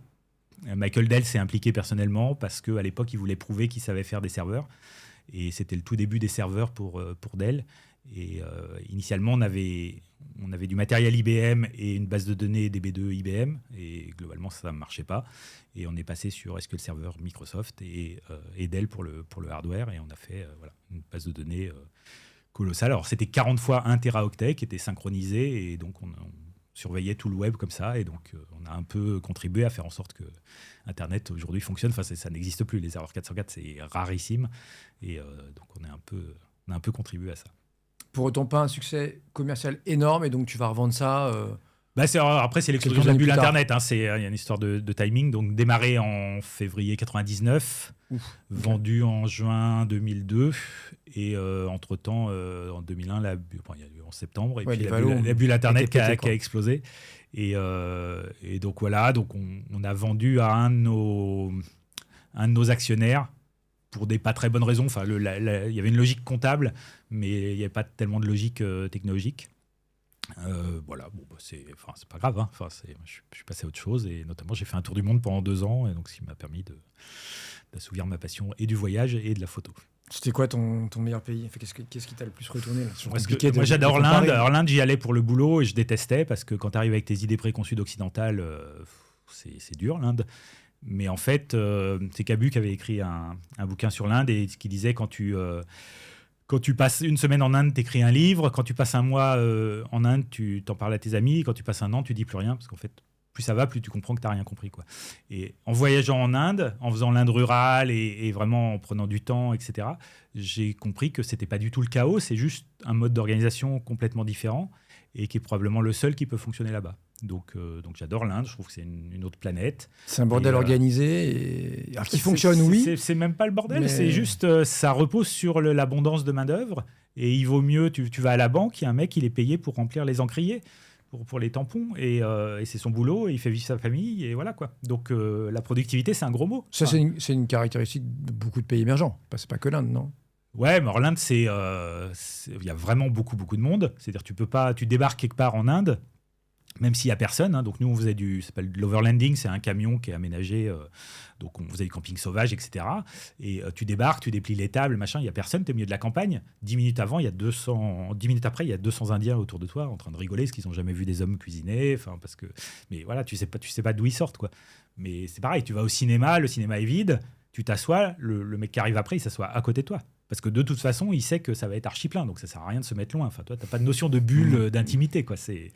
Michael Dell s'est impliqué personnellement parce qu'à l'époque, il voulait prouver qu'il savait faire des serveurs. Et c'était le tout début des serveurs pour Dell. Et initialement, on avait du matériel IBM et une base de données DB2 IBM. Et globalement, ça ne marchait pas. Et on est passé sur SQL Server Microsoft et Dell pour le hardware. Et on a fait une base de données colossale. Alors, c'était 40 fois 1 téraoctet qui était synchronisé. Et donc, on surveillait tout le web comme ça, et donc on a un peu contribué à faire en sorte que Internet aujourd'hui fonctionne. Enfin, ça n'existe plus, les erreurs 404, c'est rarissime, et donc on a un peu contribué à ça. Pour autant, pas un succès commercial énorme, et donc tu vas revendre ça après, c'est l'explosion de la bulle Internet. Il y a une histoire de timing. Donc, démarré en février 99, vendu en juin 2002. Et entre-temps, en 2001, il y a eu en septembre. Et puis la bulle Internet qui a explosé. Et donc, voilà. Donc, on a vendu à un de nos actionnaires pour des pas très bonnes raisons. Enfin, il y avait une logique comptable, mais il n'y avait pas tellement de logique technologique. C'est pas grave, je suis passé à autre chose, et notamment j'ai fait un tour du monde pendant 2 ans, et donc ce qui m'a permis d'assouvir ma passion et du voyage et de la photo. C'était quoi ton meilleur pays? Qu'est-ce qui t'a le plus retourné là? Moi j'adore l'Inde. Alors l'Inde, j'y allais pour le boulot et je détestais, parce que quand tu arrives avec tes idées préconçues d'occidental, c'est dur l'Inde. Mais en fait, c'est Cabu qui avait écrit un bouquin sur l'Inde, et qui disait quand tu passes une semaine en Inde, tu écris un livre. Quand tu passes un mois en Inde, tu t'en parles à tes amis. Et quand tu passes un an, tu dis plus rien, parce qu'en fait, plus ça va, plus tu comprends que tu n'as rien compris, quoi. Et en voyageant en Inde, en faisant l'Inde rurale et vraiment en prenant du temps, etc., j'ai compris que ce n'était pas du tout le chaos. C'est juste un mode d'organisation complètement différent, et qui est probablement le seul qui peut fonctionner là-bas. Donc j'adore l'Inde, je trouve que c'est une autre planète. C'est un bordel organisé, alors qui fonctionne, oui. C'est même pas le bordel, c'est juste, ça repose sur l'abondance de main-d'œuvre. Et il vaut mieux, tu vas à la banque, il y a un mec, il est payé pour remplir les encriers. pour les tampons et c'est son boulot, et il fait vivre sa famille et voilà quoi. Donc la productivité, c'est un gros mot. Ça, c'est une caractéristique de beaucoup de pays émergents. C'est pas que l'Inde, non? Ouais, mais alors l'Inde, il y a vraiment beaucoup de monde. C'est-à-dire tu débarques quelque part en Inde, même s'il y a personne. Hein. Donc nous, on faisait ça s'appelle de l'overlanding, c'est un camion qui est aménagé. Donc on faisait du camping sauvage, etc. Et tu débarques, tu déplies les tables, machin. Il y a personne, t'es au milieu de la campagne. 10 minutes avant, 10 minutes après, il y a 200 Indiens autour de toi en train de rigoler parce qu'ils n'ont jamais vu des hommes cuisiner. Mais voilà, tu sais pas d'où ils sortent quoi. Mais c'est pareil, tu vas au cinéma, le cinéma est vide, tu t'assois, le mec qui arrive après, il s'assoit à côté de toi. Parce que de toute façon, il sait que ça va être archi plein, donc ça sert à rien de se mettre loin. Enfin, toi, t'as pas de notion de bulle d'intimité, quoi. C'est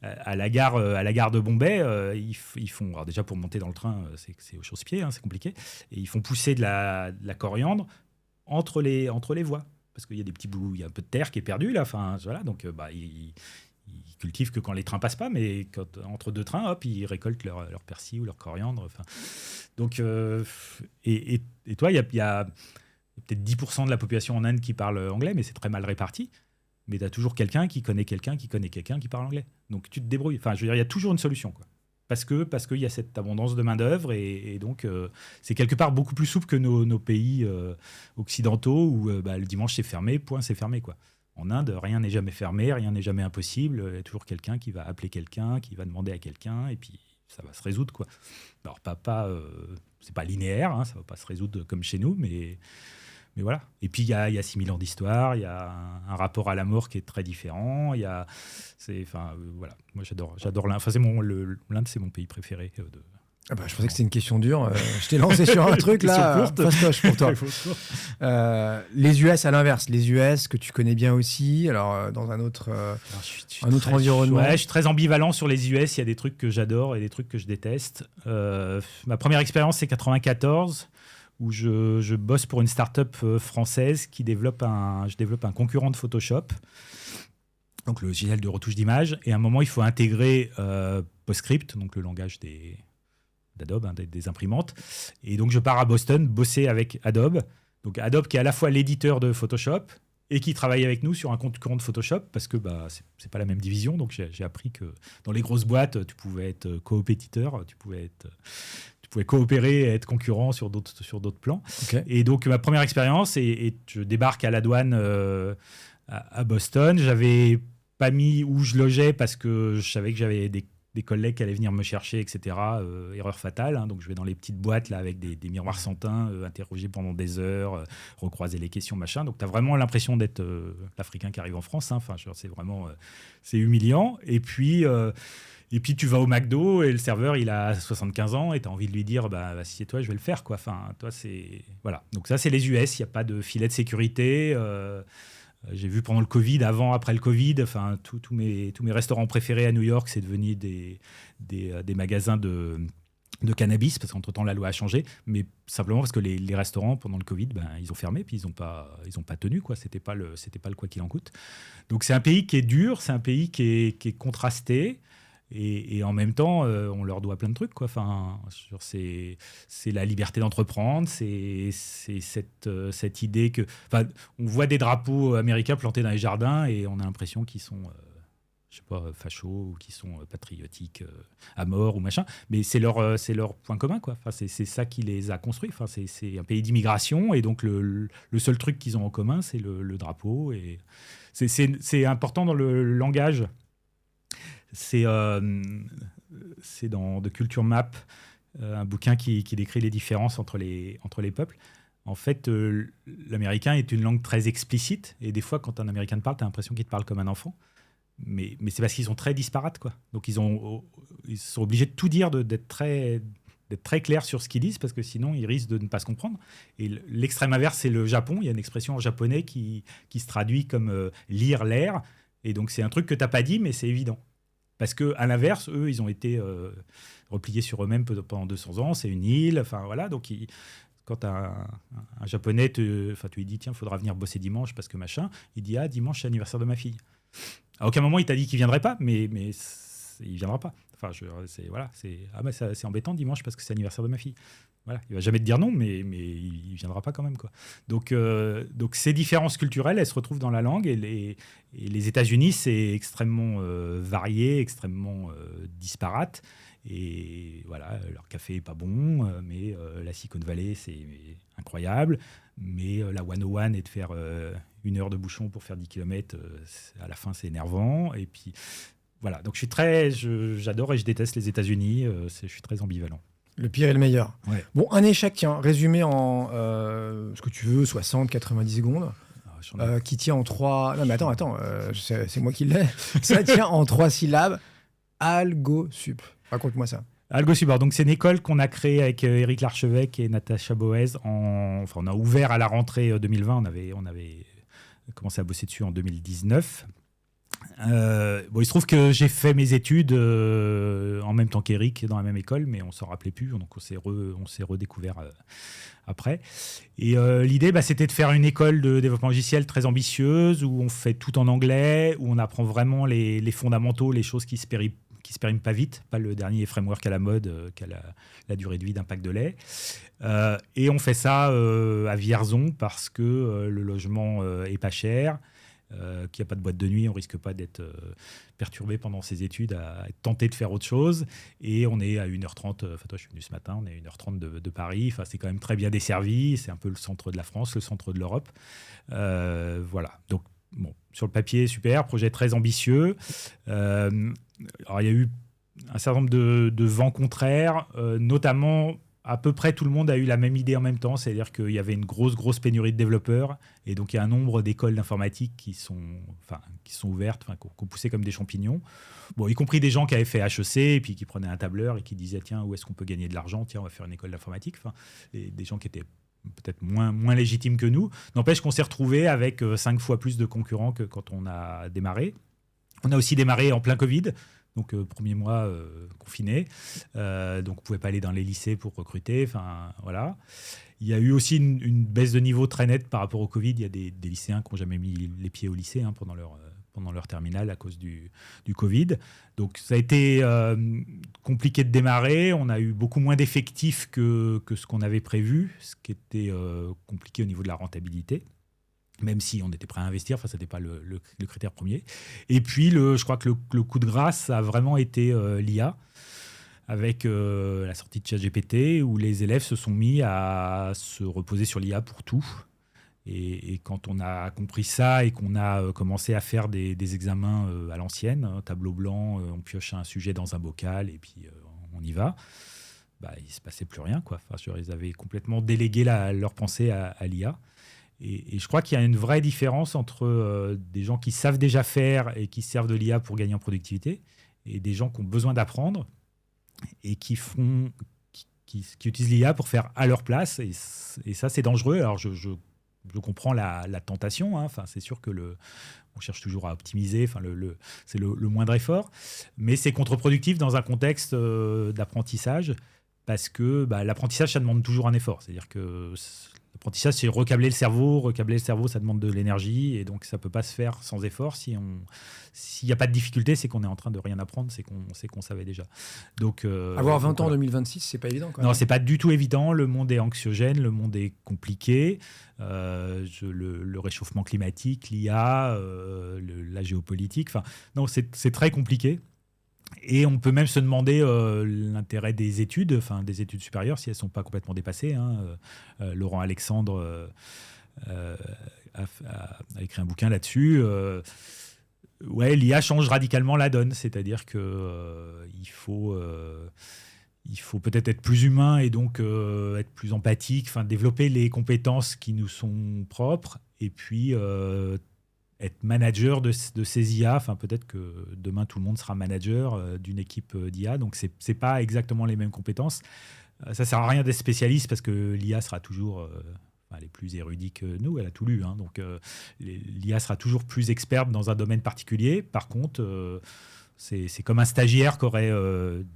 à la gare de Bombay, ils font. Alors déjà pour monter dans le train, c'est au chausse-pied, hein, c'est compliqué. Et ils font pousser de la coriandre entre les voies, parce qu'il y a des petits bouts, il y a un peu de terre qui est perdue là. Enfin, voilà, donc ils cultivent que quand les trains passent pas, mais entre deux trains, hop, ils récoltent leur persil ou leur coriandre. Enfin, donc et toi, il y a peut-être 10% de la population en Inde qui parle anglais, mais c'est très mal réparti. Mais tu as toujours quelqu'un qui connaît quelqu'un qui parle anglais. Donc tu te débrouilles. Enfin, je veux dire, il y a toujours une solution, quoi. Parce qu'il y a cette abondance de main-d'œuvre et donc c'est quelque part beaucoup plus souple que nos pays occidentaux où le dimanche c'est fermé, point, c'est fermé, quoi. En Inde, rien n'est jamais fermé, rien n'est jamais impossible. Il y a toujours quelqu'un qui va appeler quelqu'un, qui va demander à quelqu'un, et puis ça va se résoudre, quoi. Alors, c'est pas linéaire, hein, ça va pas se résoudre comme chez nous, mais voilà. Et puis, il y a 6000 ans d'histoire, il y a un rapport à la mort qui est très différent. Voilà. Moi, j'adore l'Inde. Enfin, l'Inde, c'est mon pays préféré. Je pensais que c'était une question dure. Je t'ai lancé sur un truc, là. Fastoche pour toi. Les US, à l'inverse. Les US, que tu connais bien aussi. Alors, dans un autre environnement. Ouais, je suis très ambivalent sur les US. Il y a des trucs que j'adore et des trucs que je déteste. Ma première expérience, c'est 94. Où je bosse pour une start-up française je développe un concurrent de Photoshop, donc le logiciel de retouche d'image, et à un moment il faut intégrer PostScript, donc le langage d'Adobe, hein, des imprimantes, et donc je pars à Boston bosser avec Adobe, donc Adobe qui est à la fois l'éditeur de Photoshop et qui travaille avec nous sur un concurrent de Photoshop, parce que c'est pas la même division, donc j'ai appris que dans les grosses boîtes tu pouvais être coopétiteur, tu pouvais coopérer et être concurrent sur d'autres plans. Okay. Et donc, ma première expérience, et je débarque à la douane à Boston. J'avais pas mis où je logeais parce que je savais que j'avais des collègues qui allaient venir me chercher, etc. Erreur fatale. Hein. Donc, je vais dans les petites boîtes là, avec des miroirs sans teint, interroger pendant des heures, recroiser les questions, machin. Donc, tu as vraiment l'impression d'être l'Africain qui arrive en France. Hein. Enfin, c'est vraiment c'est humiliant. Et puis, tu vas au McDo et le serveur, il a 75 ans et tu as envie de lui dire assieds-toi, je vais le faire, quoi. Enfin, toi, voilà. Donc, ça, c'est les US. Il n'y a pas de filet de sécurité. J'ai vu pendant le Covid, avant, après le Covid, enfin, tous mes restaurants préférés à New York, c'est devenu des magasins de cannabis, parce qu'entre-temps, la loi a changé. Mais simplement parce que les restaurants, pendant le Covid, ils ont fermé, puis ils n'ont pas tenu, quoi. C'était pas le quoi qu'il en coûte. Donc, c'est un pays qui est dur, c'est un pays qui est contrasté. Et en même temps, on leur doit plein de trucs, quoi. Enfin, c'est la liberté d'entreprendre, c'est cette idée que... Enfin, on voit des drapeaux américains plantés dans les jardins et on a l'impression qu'ils sont, je sais pas, fachos ou qu'ils sont patriotiques à mort ou machin. Mais c'est leur point commun, quoi. Enfin, c'est ça qui les a construits. Enfin, c'est un pays d'immigration et donc le seul truc qu'ils ont en commun, c'est le drapeau. Et c'est important dans le langage. C'est dans The Culture Map, un bouquin qui décrit les différences entre les peuples. En fait, l'américain est une langue très explicite, et des fois, quand un américain te parle, tu as l'impression qu'il te parle comme un enfant. Mais c'est parce qu'ils sont très disparates, quoi. Donc, ils sont obligés de tout dire, d'être très clairs sur ce qu'ils disent, parce que sinon, ils risquent de ne pas se comprendre. Et l'extrême inverse, c'est le Japon. Il y a une expression en japonais qui se traduit comme lire l'air. Et donc, c'est un truc que tu n'as pas dit, mais c'est évident. Parce qu'à l'inverse, eux, ils ont été repliés sur eux-mêmes pendant 200 ans. C'est une île. Enfin, voilà. Donc, quand un Japonais, tu lui dis, tiens, il faudra venir bosser dimanche parce que machin, il dit, ah, dimanche, c'est l'anniversaire de ma fille. À aucun moment, il t'a dit qu'il ne viendrait pas, mais il viendra pas. Enfin, c'est embêtant dimanche parce que c'est l'anniversaire de ma fille. Voilà, il va jamais te dire non, mais il viendra pas quand même, quoi. Donc ces différences culturelles, elles se retrouvent dans la langue, et les États-Unis, c'est extrêmement varié, extrêmement disparate. Et voilà, leur café est pas bon, mais la Silicon Valley, c'est incroyable. Mais la 101 et de faire 1 heure de bouchon pour faire 10 km, à la fin, c'est énervant. Et puis voilà, donc j'adore et je déteste les États-Unis. Je suis très ambivalent. Le pire et le meilleur. Ouais. Bon, un échec, tiens, résumé en ce que tu veux, 60, 90 secondes, qui tient en 3... Non, mais attends, c'est moi qui l'ai. Ça tient en 3 syllabes. AlgoSup. Raconte-moi ça. AlgoSup, donc c'est une école qu'on a créée avec Éric Larchevêque et Natacha Boez. On a ouvert à la rentrée 2020. On avait commencé à bosser dessus en 2019. Il se trouve que j'ai fait mes études en même temps qu'Éric dans la même école, mais on s'en rappelait plus, donc on s'est redécouvert après. Et l'idée, c'était de faire une école de développement logiciel très ambitieuse, où on fait tout en anglais, où on apprend vraiment les fondamentaux, les choses qui se périment pas vite, pas le dernier framework à la mode qui a la durée de vie d'un pack de lait. Et on fait ça à Vierzon parce que le logement est pas cher, qu'il n'y a pas de boîte de nuit, on risque pas d'être perturbé pendant ses études, à être tenté de faire autre chose. Et on est à 1h30, toi je suis venu ce matin, on est à 1h30 de Paris, c'est quand même très bien desservi, c'est un peu le centre de la France, le centre de l'Europe. Voilà, donc bon, sur le papier, super, projet très ambitieux. Alors il y a eu un certain nombre de vents contraires, notamment... À peu près tout le monde a eu la même idée en même temps, c'est-à-dire qu'il y avait une grosse pénurie de développeurs, et donc il y a un nombre d'écoles d'informatique qui sont ouvertes, qui ont poussé comme des champignons. Bon, y compris des gens qui avaient fait HEC, et puis qui prenaient un tableur et qui disaient tiens, où est-ce qu'on peut gagner de l'argent, tiens, on va faire une école d'informatique. Des gens qui étaient peut-être moins légitimes que nous. N'empêche qu'on s'est retrouvés avec 5 fois plus de concurrents que quand on a démarré. On a aussi démarré en plein Covid. Donc, premier mois confiné. Donc, on ne pouvait pas aller dans les lycées pour recruter. Voilà. Il y a eu aussi une baisse de niveau très nette par rapport au Covid. Il y a des lycéens qui n'ont jamais mis les pieds au lycée pendant leur terminale à cause du Covid. Donc, ça a été compliqué de démarrer. On a eu beaucoup moins d'effectifs que ce qu'on avait prévu, ce qui était compliqué au niveau de la rentabilité. Même si on était prêt à investir, ça n'était pas le critère premier. Et puis, je crois que le coup de grâce a vraiment été l'IA, avec la sortie de ChatGPT, où les élèves se sont mis à se reposer sur l'IA pour tout. Et quand on a compris ça et qu'on a commencé à faire des examens à l'ancienne, tableau blanc, on pioche un sujet dans un bocal et puis on y va, il ne se passait plus rien, quoi. Ils avaient complètement délégué leur pensée à l'IA. Et je crois qu'il y a une vraie différence entre des gens qui savent déjà faire et qui servent de l'IA pour gagner en productivité, et des gens qui ont besoin d'apprendre et qui utilisent l'IA pour faire à leur place. Et ça, c'est dangereux. Alors, je comprends la tentation. C'est sûr que on cherche toujours à optimiser. C'est le moindre effort. Mais c'est contre-productif dans un contexte d'apprentissage, parce que l'apprentissage, ça demande toujours un effort. C'est-à-dire que... L'apprentissage, c'est recabler le cerveau. Recabler le cerveau, ça demande de l'énergie. Et donc, ça ne peut pas se faire sans effort. S'il n'y a pas de difficulté, c'est qu'on est en train de rien apprendre. C'est qu'on savait déjà. Donc, avoir 20 ans en 2026, ce n'est pas évident. Non, ce n'est pas du tout évident. Le monde est anxiogène. Le monde est compliqué. Le réchauffement climatique, l'IA, la géopolitique. Non, c'est très compliqué. Et on peut même se demander l'intérêt des études supérieures, si elles ne sont pas complètement dépassées. Laurent Alexandre a écrit un bouquin là-dessus. L'IA change radicalement la donne, c'est-à-dire qu'il faut peut-être être plus humain et donc être plus empathique, développer les compétences qui nous sont propres, et puis être manager de ces IA. Peut-être que demain, tout le monde sera manager d'une équipe d'IA. Donc, ce n'est pas exactement les mêmes compétences. Ça ne sert à rien d'être spécialiste, parce que l'IA sera toujours... elle est plus érudite que nous, elle a tout lu. Donc, l'IA sera toujours plus experte dans un domaine particulier. Par contre, C'est comme un stagiaire qui aurait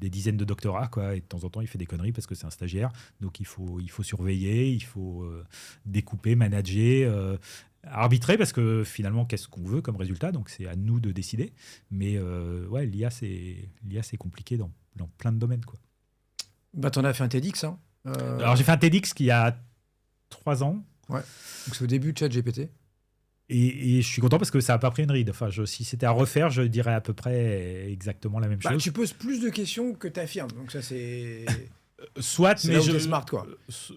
des dizaines de doctorats, quoi, et de temps en temps, il fait des conneries parce que c'est un stagiaire. Donc, il faut surveiller, il faut découper, manager, arbitrer, parce que finalement, qu'est-ce qu'on veut comme résultat? Donc, c'est à nous de décider. Mais ouais, l'IA, c'est compliqué dans plein de domaines, quoi. Bah, t'en as fait un TEDx, hein. Alors, j'ai fait un TEDx qui a 3 ans. Ouais. Donc, c'est au début de ChatGPT. Et je suis content parce que ça n'a pas pris une ride. Enfin, si c'était à refaire, je dirais à peu près exactement la même chose. Tu poses plus de questions que tu affirmes. Donc ça, c'est... Soit, mais je... smart, quoi.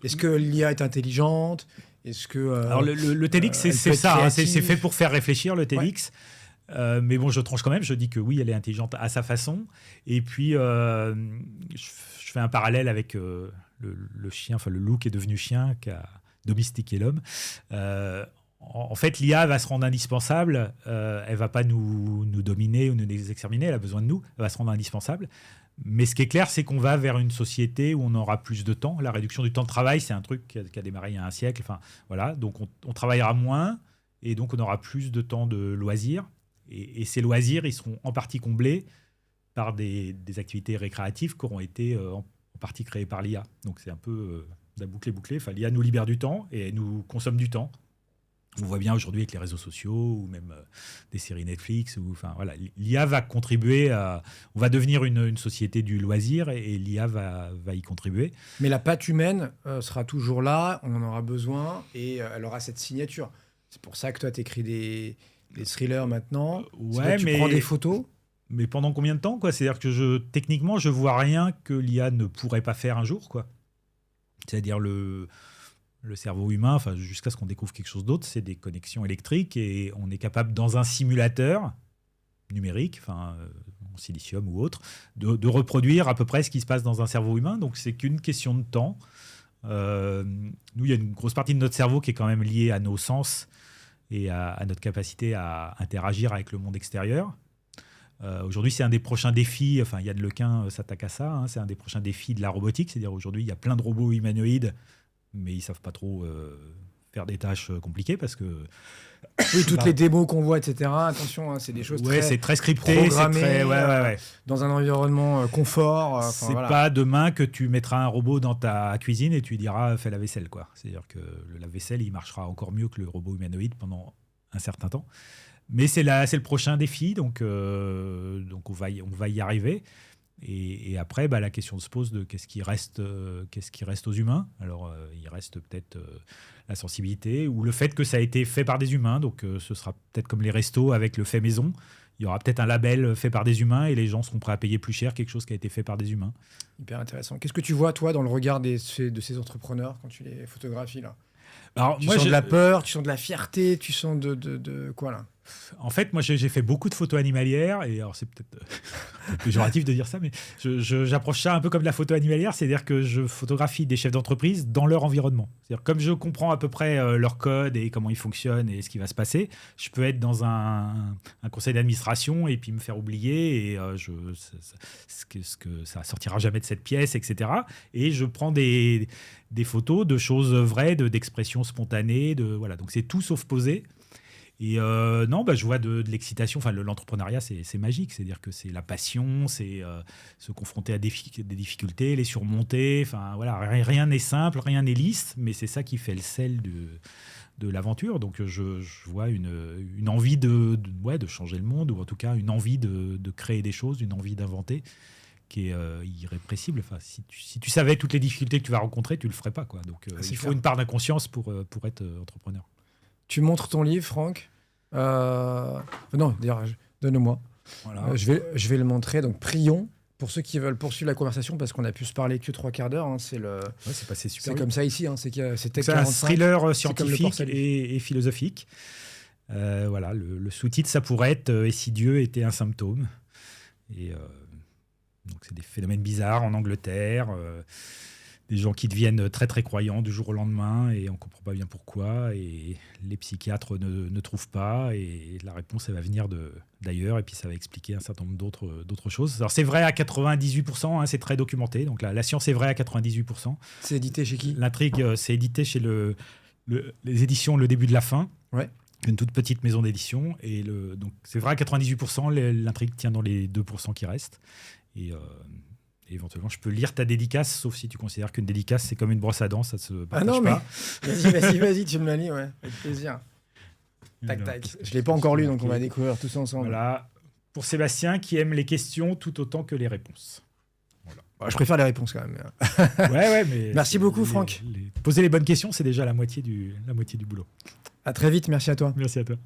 Est-ce que l'IA est intelligente? Est-ce que... Alors, le TEDx, c'est ça. Hein, c'est fait pour faire réfléchir, le TEDx. Ouais. Mais bon, je tranche quand même. Je dis que oui, elle est intelligente à sa façon. Et puis, je fais un parallèle avec le chien, enfin le loup qui est devenu chien, qui a domestiqué l'homme. En fait, l'IA va se rendre indispensable. Elle va pas nous dominer ou nous exterminer. Elle a besoin de nous. Elle va se rendre indispensable. Mais ce qui est clair, c'est qu'on va vers une société où on aura plus de temps. La réduction du temps de travail, c'est un truc qui a démarré il y a un siècle. Enfin, voilà. Donc, on travaillera moins et donc on aura plus de temps de loisirs. Et ces loisirs, ils seront en partie comblés par des activités récréatives qui auront été en partie créées par l'IA. Donc, c'est un peu la boucle bouclée. Enfin, l'IA nous libère du temps et elle nous consomme du temps. On voit bien aujourd'hui avec les réseaux sociaux ou même des séries Netflix. Enfin, voilà, l'IA va contribuer à... On va devenir une société du loisir et l'IA va y contribuer. Mais la patte humaine sera toujours là, on en aura besoin et elle aura cette signature. C'est pour ça que toi, tu écris des thrillers maintenant. Ouais, tu prends des photos. Mais pendant combien de temps, quoi? C'est-à-dire que techniquement, je vois rien que l'IA ne pourrait pas faire un jour, quoi. C'est-à-dire le cerveau humain, enfin, jusqu'à ce qu'on découvre quelque chose d'autre, c'est des connexions électriques et on est capable, dans un simulateur numérique, enfin, en silicium ou autre, de reproduire à peu près ce qui se passe dans un cerveau humain. Donc, c'est qu'une question de temps. Nous, il y a une grosse partie de notre cerveau qui est quand même liée à nos sens et à notre capacité à interagir avec le monde extérieur. Aujourd'hui, c'est un des prochains défis, enfin, Yann Lequin s'attaque à ça, hein, c'est un des prochains défis de la robotique. C'est-à-dire, aujourd'hui, il y a plein de robots humanoïdes, mais ils ne savent pas trop faire des tâches compliquées parce que... Oui, toutes les démos qu'on voit, etc. Attention, hein, c'est des choses c'est très scripté, programmées, c'est très, dans un environnement confort. C'est pas demain que tu mettras un robot dans ta cuisine et tu lui diras fais la vaisselle, quoi. C'est-à-dire que le lave-vaisselle, il marchera encore mieux que le robot humanoïde pendant un certain temps. Mais c'est le prochain défi, donc on va y arriver. Et après, la question se pose de qu'est-ce qui reste aux humains. Alors, il reste peut-être la sensibilité ou le fait que ça a été fait par des humains. Donc, ce sera peut-être comme les restos avec le fait maison. Il y aura peut-être un label fait par des humains et les gens seront prêts à payer plus cher quelque chose qui a été fait par des humains. Hyper intéressant. Qu'est-ce que tu vois, toi, dans le regard de ces entrepreneurs quand tu les photographies là? Alors, tu sens de la peur, tu sens de la fierté, tu sens de quoi là? En fait, moi, j'ai fait beaucoup de photos animalières, et alors c'est peut-être un peu péjoratif de dire ça, mais j'approche ça un peu comme la photo animalière, c'est-à-dire que je photographie des chefs d'entreprise dans leur environnement. C'est-à-dire comme je comprends à peu près leur code et comment ils fonctionnent et ce qui va se passer, je peux être dans un conseil d'administration et puis me faire oublier, et ça sortira jamais de cette pièce, etc. Et je prends des photos de choses vraies, d'expressions spontanées, voilà. Donc c'est tout sauf posé. Et non, je vois de l'excitation. Enfin, l'entrepreneuriat, c'est magique. C'est-à-dire que c'est la passion, c'est se confronter à des difficultés, les surmonter. Enfin, voilà, rien n'est simple, rien n'est lisse, mais c'est ça qui fait le sel de l'aventure. Donc, je vois une envie de changer le monde, ou en tout cas une envie de créer des choses, une envie d'inventer qui est irrépressible. Enfin, si tu savais toutes les difficultés que tu vas rencontrer, tu le ferais pas, quoi. Donc, il faut une part d'inconscience pour être entrepreneur. Tu montres ton livre, Franck. Non, d'ailleurs, donne-moi. Voilà. Je vais le montrer. Donc, prions pour ceux qui veulent poursuivre la conversation, parce qu'on a pu se parler que 3 quarts d'heure. Hein, c'est passé super. C'est comme ça ici. Hein, c'est un thriller scientifique et philosophique. Voilà, le sous-titre, ça pourrait être « Et si Dieu était un symptôme ?» Et donc, c'est des phénomènes bizarres en Angleterre. Des gens qui deviennent très très croyants du jour au lendemain et on ne comprend pas bien pourquoi, et les psychiatres ne trouvent pas, et la réponse elle va venir d'ailleurs, et puis ça va expliquer un certain nombre d'autres choses. Alors c'est vrai à 98%, hein, c'est très documenté, donc la science est vraie à 98%. C'est édité chez qui? L'intrigue, c'est édité chez les éditions Le Début de la Fin. Ouais. une toute petite maison d'édition. Et donc, c'est vrai, à 98%, l'intrigue tient dans les 2% qui restent. Et éventuellement, je peux lire ta dédicace, sauf si tu considères qu'une dédicace, c'est comme une brosse à dents, ça se partage non, pas. Mais vas-y, tu me la lis, ouais, avec plaisir. Tac, tac. Je ne l'ai pas encore lu, donc on va découvrir tous ensemble. Voilà. Pour Sébastien, qui aime les questions tout autant que les réponses. Voilà. Bah, je préfère les réponses quand même. Ouais, mais merci beaucoup, Franck. Poser les bonnes questions, c'est déjà la moitié du boulot. À très vite, merci à toi. Merci à toi.